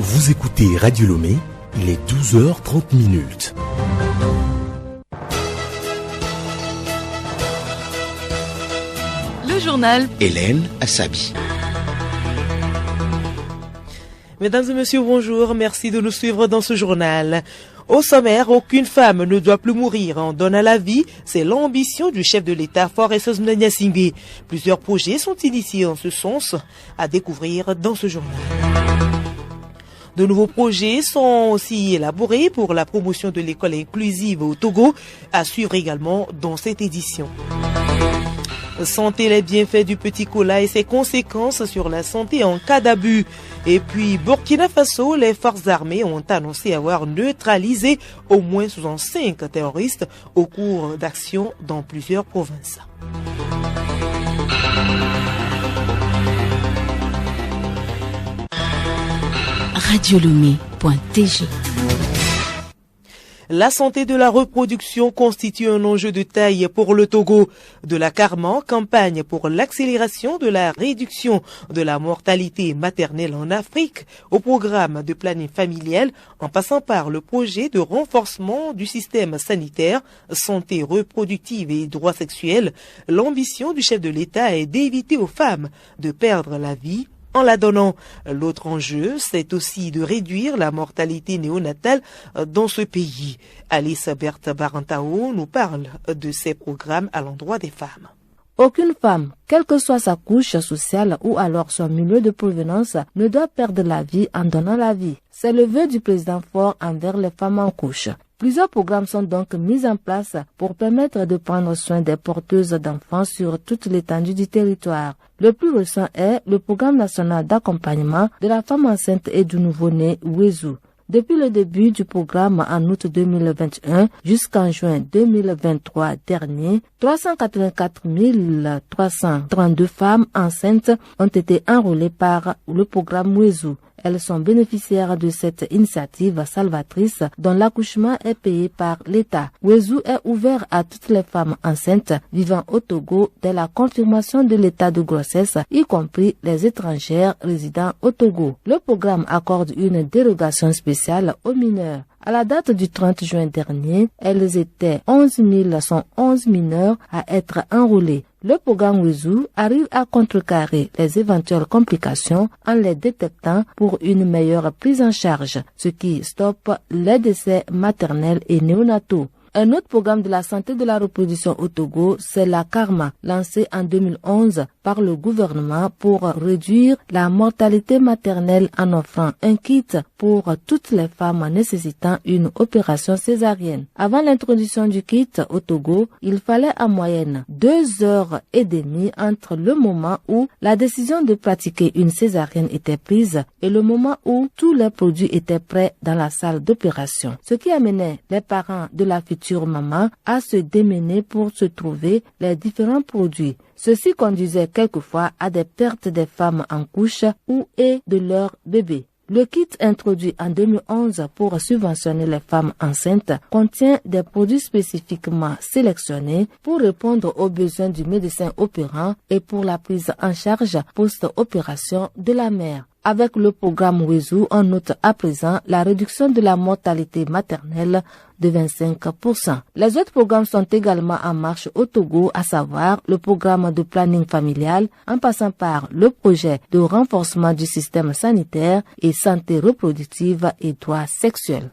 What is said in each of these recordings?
Vous écoutez Radio Lomé, il est 12h30. Le journal Hélène Assabi. Mesdames et messieurs, bonjour. Merci de nous suivre dans ce journal. Au sommaire, aucune femme ne doit plus mourir en donnant la vie. C'est l'ambition du chef de l'État, Faure Essoumana Gnassingbe. Plusieurs projets sont initiés en ce sens à découvrir dans ce journal. De nouveaux projets sont aussi élaborés pour la promotion de l'école inclusive au Togo, à suivre également dans cette édition. Santé, les bienfaits du petit cola et ses conséquences sur la santé en cas d'abus. Et puis, Burkina Faso, les forces armées ont annoncé avoir neutralisé au moins 65 terroristes au cours d'actions dans plusieurs provinces. radiolomé.tg. La santé de la reproduction constitue un enjeu de taille pour le Togo. De la Carman, campagne pour l'accélération de la réduction de la mortalité maternelle en Afrique, au programme de planning familial, en passant par le projet de renforcement du système sanitaire, santé reproductive et droits sexuels, l'ambition du chef de l'État est d'éviter aux femmes de perdre la vie en la donnant. L'autre enjeu, c'est aussi de réduire la mortalité néonatale dans ce pays. Alice Berthe Barantao nous parle de ces programmes à l'endroit des femmes. Aucune femme, quelle que soit sa couche sociale ou alors son milieu de provenance, ne doit perdre la vie en donnant la vie. C'est le vœu du président Faure envers les femmes en couche. Plusieurs programmes sont donc mis en place pour permettre de prendre soin des porteuses d'enfants sur toute l'étendue du territoire. Le plus récent est le programme national d'accompagnement de la femme enceinte et du nouveau-né Wezu. Depuis le début du programme en août 2021 jusqu'en juin 2023 dernier, 384 332 femmes enceintes ont été enrôlées par le programme Wezu. Elles sont bénéficiaires de cette initiative salvatrice dont l'accouchement est payé par l'État. Wezu est ouvert à toutes les femmes enceintes vivant au Togo dès la confirmation de l'état de grossesse, y compris les étrangères résidant au Togo. Le programme accorde une dérogation spéciale aux mineurs. À la date du 30 juin dernier, elles étaient 11 111 mineurs à être enrôlés. Le programme Wezu arrive à contrecarrer les éventuelles complications en les détectant pour une meilleure prise en charge, ce qui stoppe les décès maternels et néonataux. Un autre programme de la santé de la reproduction au Togo, c'est la Karma, lancé en 2011 par le gouvernement pour réduire la mortalité maternelle en offrant un kit pour toutes les femmes nécessitant une opération césarienne. Avant l'introduction du kit au Togo, il fallait en moyenne 2 heures et demie entre le moment où la décision de pratiquer une césarienne était prise et le moment où tous les produits étaient prêts dans la salle d'opération. Ce qui amenait les parents de la future maman à se démener pour se trouver les différents produits. Ceci conduisait quelquefois à des pertes des femmes en couche ou et de leurs bébés. Le kit introduit en 2011 pour subventionner les femmes enceintes contient des produits spécifiquement sélectionnés pour répondre aux besoins du médecin opérant et pour la prise en charge post-opération de la mère. Avec le programme Wezu, on note à présent la réduction de la mortalité maternelle de 25%. Les autres programmes sont également en marche au Togo, à savoir le programme de planning familial, en passant par le projet de renforcement du système sanitaire et santé reproductive et droits sexuels.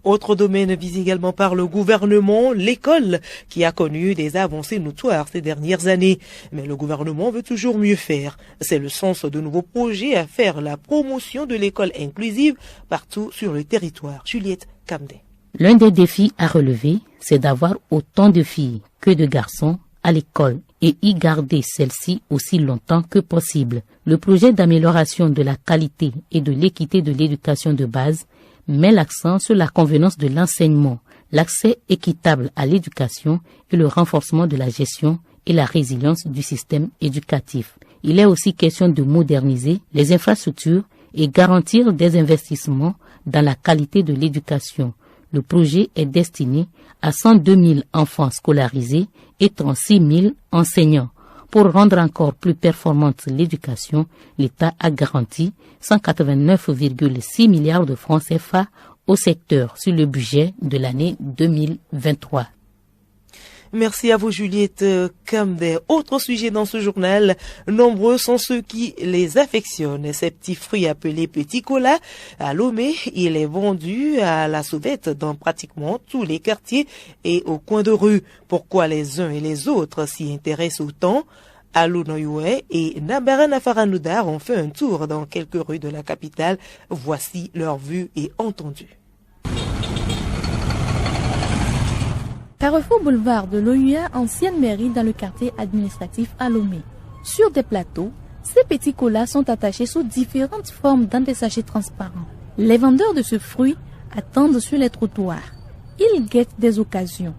Autre domaine visé également par le gouvernement, l'école, qui a connu des avancées notoires ces dernières années. Mais le gouvernement veut toujours mieux faire. C'est le sens de nouveaux projets à faire la promotion de l'école inclusive partout sur le territoire. Juliette Camdet. L'un des défis à relever, c'est d'avoir autant de filles que de garçons à l'école et y garder celle-ci aussi longtemps que possible. Le projet d'amélioration de la qualité et de l'équité de l'éducation de base met l'accent sur la convenance de l'enseignement, l'accès équitable à l'éducation et le renforcement de la gestion et la résilience du système éducatif. Il est aussi question de moderniser les infrastructures et garantir des investissements dans la qualité de l'éducation. Le projet est destiné à 102 000 enfants scolarisés et 36 000 enseignants. Pour rendre encore plus performante l'éducation, l'État a garanti 189,6 milliards de francs CFA au secteur sur le budget de l'année 2023. Merci à vous Juliette Kamder. Autre sujet dans ce journal, nombreux sont ceux qui les affectionnent. Ces petits fruits appelés petits colas, à Lomé, il est vendu à la sauvette dans pratiquement tous les quartiers et au coin de rue. Pourquoi les uns et les autres s'y intéressent autant? Alou Noyoué et Nabarana Faranoudar ont fait un tour dans quelques rues de la capitale. Voici leur vue et entendu. Carrefour boulevard de l'OUA, ancienne mairie dans le quartier administratif à Lomé. Sur des plateaux, ces petits colas sont attachés sous différentes formes dans des sachets transparents. Les vendeurs de ce fruit attendent sur les trottoirs. Ils guettent des occasions.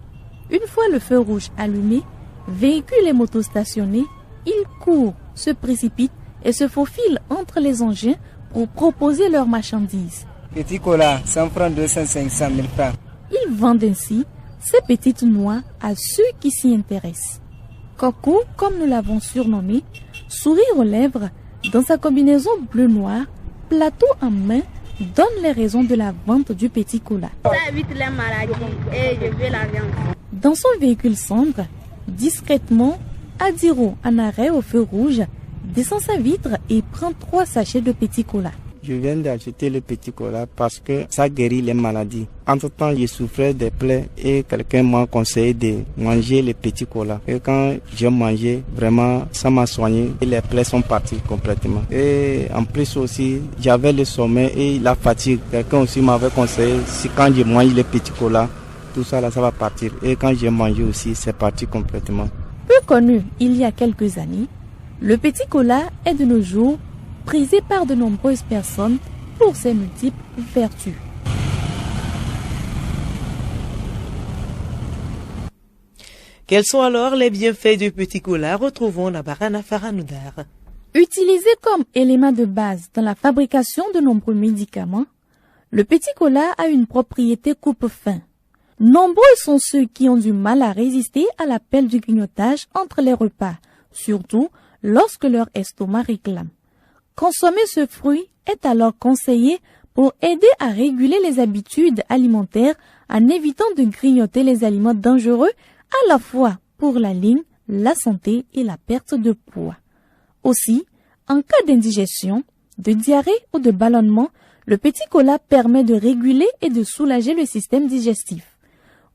Une fois le feu rouge allumé, véhicules et motos stationnés, ils courent, se précipitent et se faufilent entre les engins pour proposer leurs marchandises. Petit cola, 100 francs, 200, 500 000 francs. Ils vendent ainsi ces petites noix à ceux qui s'y intéressent. Coco, comme nous l'avons surnommé, sourire aux lèvres, dans sa combinaison bleu-noir, plateau en main, donne les raisons de la vente du petit cola. Ça évite les maladies et je veux la viande. Dans son véhicule sombre, discrètement, Adiro, en arrêt au feu rouge, descend sa vitre et prend 3 sachets de petit cola. Je viens d'acheter le petit cola parce que ça guérit les maladies. Entre-temps, je souffrais des plaies et quelqu'un m'a conseillé de manger le petit cola. Et quand j'ai mangé, vraiment, ça m'a soigné et les plaies sont parties complètement. Et en plus aussi, j'avais le sommeil et la fatigue. Quelqu'un aussi m'avait conseillé, si quand je mange le petit cola, tout ça là, ça va partir. Et quand j'ai mangé aussi, c'est parti complètement. Peu connu il y a quelques années, le petit cola est de nos jours prisé par de nombreuses personnes pour ses multiples vertus. Quels sont alors les bienfaits du petit cola? Retrouvons Nabarana Faranoudar. Utilisé comme élément de base dans la fabrication de nombreux médicaments, le petit cola a une propriété coupe-faim. Nombreux sont ceux qui ont du mal à résister à l'appel du grignotage entre les repas, surtout lorsque leur estomac réclame. Consommer ce fruit est alors conseillé pour aider à réguler les habitudes alimentaires en évitant de grignoter les aliments dangereux à la fois pour la ligne, la santé et la perte de poids. Aussi, en cas d'indigestion, de diarrhée ou de ballonnement, le petit cola permet de réguler et de soulager le système digestif.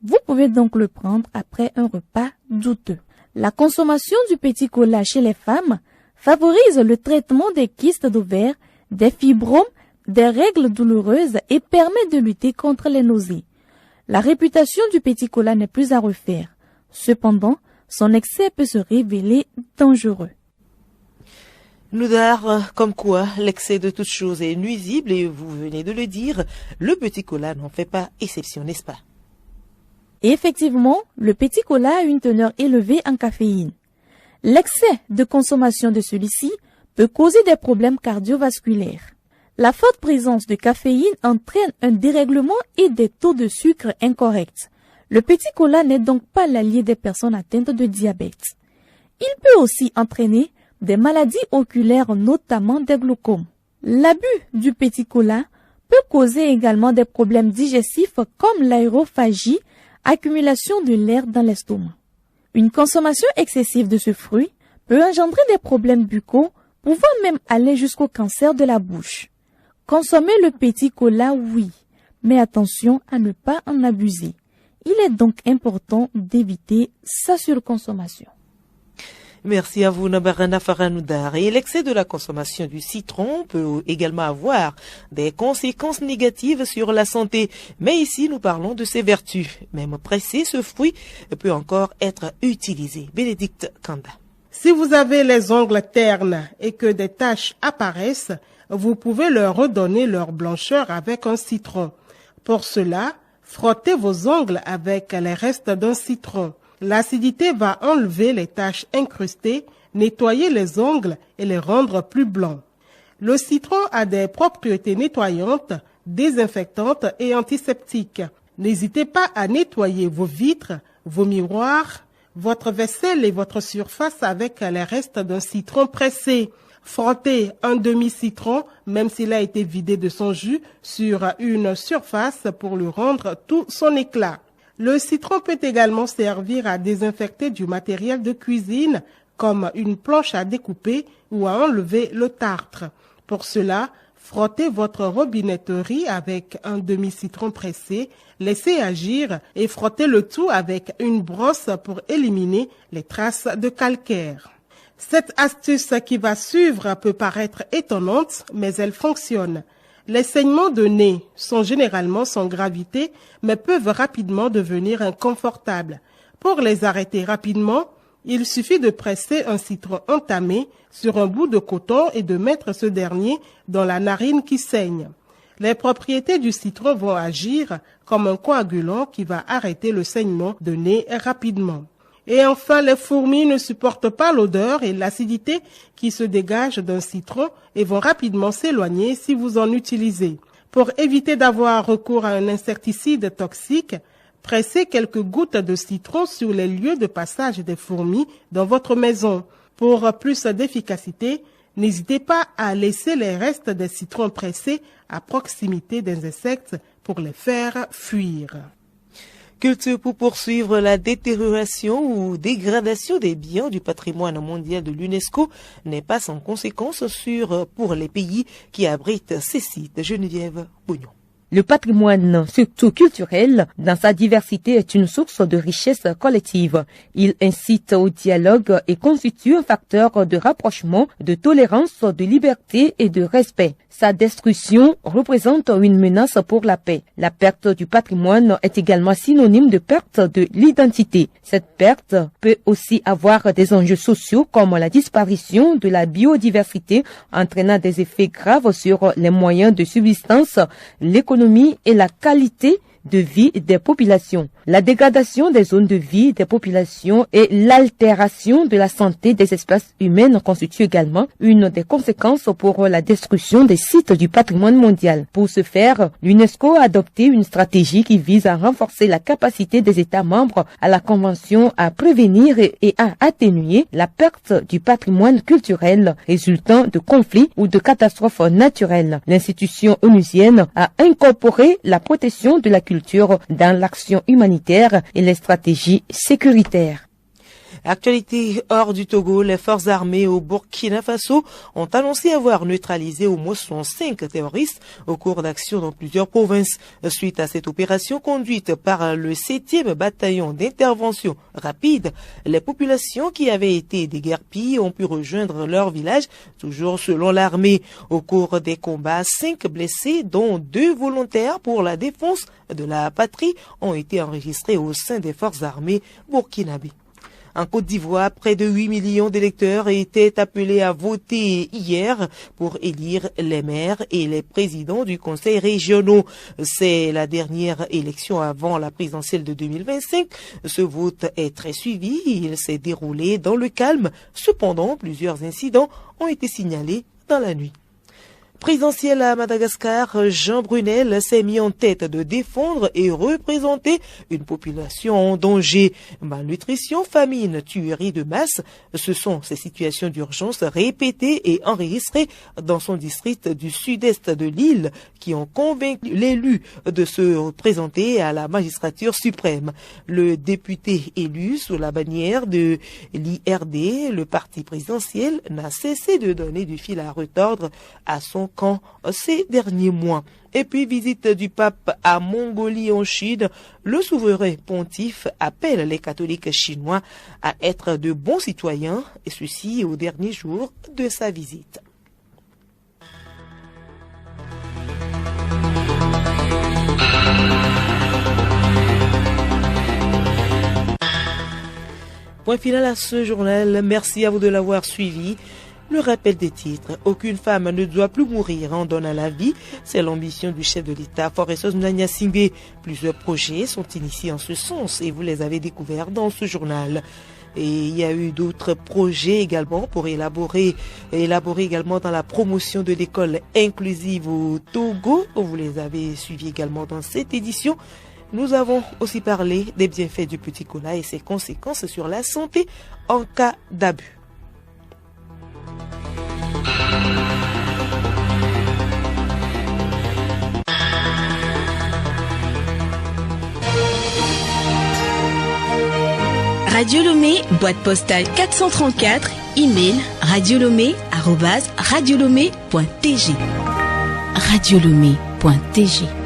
Vous pouvez donc le prendre après un repas douteux. La consommation du petit cola chez les femmes favorise le traitement des kystes d'ovaires, des fibromes, des règles douloureuses et permet de lutter contre les nausées. La réputation du petit cola n'est plus à refaire. Cependant, son excès peut se révéler dangereux. Noudar, comme quoi l'excès de toute chose est nuisible et vous venez de le dire, le petit cola n'en fait pas exception, n'est-ce pas? Effectivement, le petit cola a une teneur élevée en caféine. L'excès de consommation de celui-ci peut causer des problèmes cardiovasculaires. La forte présence de caféine entraîne un dérèglement et des taux de sucre incorrects. Le petit cola n'est donc pas l'allié des personnes atteintes de diabète. Il peut aussi entraîner des maladies oculaires, notamment des glaucomes. L'abus du petit cola peut causer également des problèmes digestifs comme l'aérophagie, accumulation de l'air dans l'estomac. Une consommation excessive de ce fruit peut engendrer des problèmes buccaux, pouvant même aller jusqu'au cancer de la bouche. Consommer le petit cola, oui, mais attention à ne pas en abuser. Il est donc important d'éviter sa surconsommation. Merci à vous, Nabarana Faranoudar. Et l'excès de la consommation du citron peut également avoir des conséquences négatives sur la santé. Mais ici, nous parlons de ses vertus. Même pressé, ce fruit peut encore être utilisé. Bénédicte Kanda. Si vous avez les ongles ternes et que des taches apparaissent, vous pouvez leur redonner leur blancheur avec un citron. Pour cela, frottez vos ongles avec les restes d'un citron. L'acidité va enlever les taches incrustées, nettoyer les ongles et les rendre plus blancs. Le citron a des propriétés nettoyantes, désinfectantes et antiseptiques. N'hésitez pas à nettoyer vos vitres, vos miroirs, votre vaisselle et votre surface avec les restes d'un citron pressé. Frottez un demi-citron, même s'il a été vidé de son jus, sur une surface pour lui rendre tout son éclat. Le citron peut également servir à désinfecter du matériel de cuisine, comme une planche à découper ou à enlever le tartre. Pour cela, frottez votre robinetterie avec un demi-citron pressé, laissez agir et frottez le tout avec une brosse pour éliminer les traces de calcaire. Cette astuce qui va suivre peut paraître étonnante, mais elle fonctionne. Les saignements de nez sont généralement sans gravité, mais peuvent rapidement devenir inconfortables. Pour les arrêter rapidement, il suffit de presser un citron entamé sur un bout de coton et de mettre ce dernier dans la narine qui saigne. Les propriétés du citron vont agir comme un coagulant qui va arrêter le saignement de nez rapidement. Et enfin, les fourmis ne supportent pas l'odeur et l'acidité qui se dégagent d'un citron et vont rapidement s'éloigner si vous en utilisez. Pour éviter d'avoir recours à un insecticide toxique, pressez quelques gouttes de citron sur les lieux de passage des fourmis dans votre maison. Pour plus d'efficacité, n'hésitez pas à laisser les restes des citrons pressés à proximité des insectes pour les faire fuir. Culture pour poursuivre la détérioration ou dégradation des biens du patrimoine mondial de l'UNESCO n'est pas sans conséquence pour les pays qui abritent ces sites. Geneviève Bouillon. Le patrimoine, surtout culturel, dans sa diversité est une source de richesse collective. Il incite au dialogue et constitue un facteur de rapprochement, de tolérance, de liberté et de respect. Sa destruction représente une menace pour la paix. La perte du patrimoine est également synonyme de perte de l'identité. Cette perte peut aussi avoir des enjeux sociaux comme la disparition de la biodiversité, entraînant des effets graves sur les moyens de subsistance, l'économie et la qualité de vie des populations. La dégradation des zones de vie des populations et l'altération de la santé des espèces humaines constituent également une des conséquences pour la destruction des sites du patrimoine mondial. Pour ce faire, l'UNESCO a adopté une stratégie qui vise à renforcer la capacité des États membres à la Convention à prévenir et à atténuer la perte du patrimoine culturel résultant de conflits ou de catastrophes naturelles. L'institution onusienne a incorporé la protection de la culture dans l'action humanitaire et les stratégies sécuritaires. Actualité hors du Togo, les forces armées au Burkina Faso ont annoncé avoir neutralisé au moins 5 terroristes au cours d'actions dans plusieurs provinces. Suite à cette opération conduite par le 7e bataillon d'intervention rapide, les populations qui avaient été déguerpies ont pu rejoindre leur village, toujours selon l'armée. Au cours des combats, 5 blessés, dont 2 volontaires pour la défense de la patrie, ont été enregistrés au sein des forces armées burkinabées. En Côte d'Ivoire, près de 8 millions d'électeurs étaient appelés à voter hier pour élire les maires et les présidents du conseil régionaux. C'est la dernière élection avant la présidentielle de 2025. Ce vote est très suivi. Il s'est déroulé dans le calme. Cependant, plusieurs incidents ont été signalés dans la nuit. Présidentiel à Madagascar, Jean Brunel s'est mis en tête de défendre et représenter une population en danger. Malnutrition, famine, tuerie de masse, ce sont ces situations d'urgence répétées et enregistrées dans son district du sud-est de l'île qui ont convaincu l'élu de se présenter à la magistrature suprême. Le député élu sous la bannière de l'IRD, le parti présidentiel, n'a cessé de donner du fil à retordre à son camp ces derniers mois. Et puis, visite du pape à Mongolie en Chine, le souverain pontife appelle les catholiques chinois à être de bons citoyens, et ceci au dernier jour de sa visite. Point final à ce journal. Merci à vous de l'avoir suivi. Le rappel des titres. Aucune femme ne doit plus mourir en donnant la vie. C'est l'ambition du chef de l'État, Faure Gnassingbé. Plusieurs projets sont initiés en ce sens et vous les avez découverts dans ce journal. Et il y a eu d'autres projets également pour élaborer également dans la promotion de l'école inclusive au Togo. Vous les avez suivis également dans cette édition. Nous avons aussi parlé des bienfaits du petit cola et ses conséquences sur la santé en cas d'abus. Radio Lomé, boîte postale 434, email radiolomé@radiolomé.tg. radiolomé.tg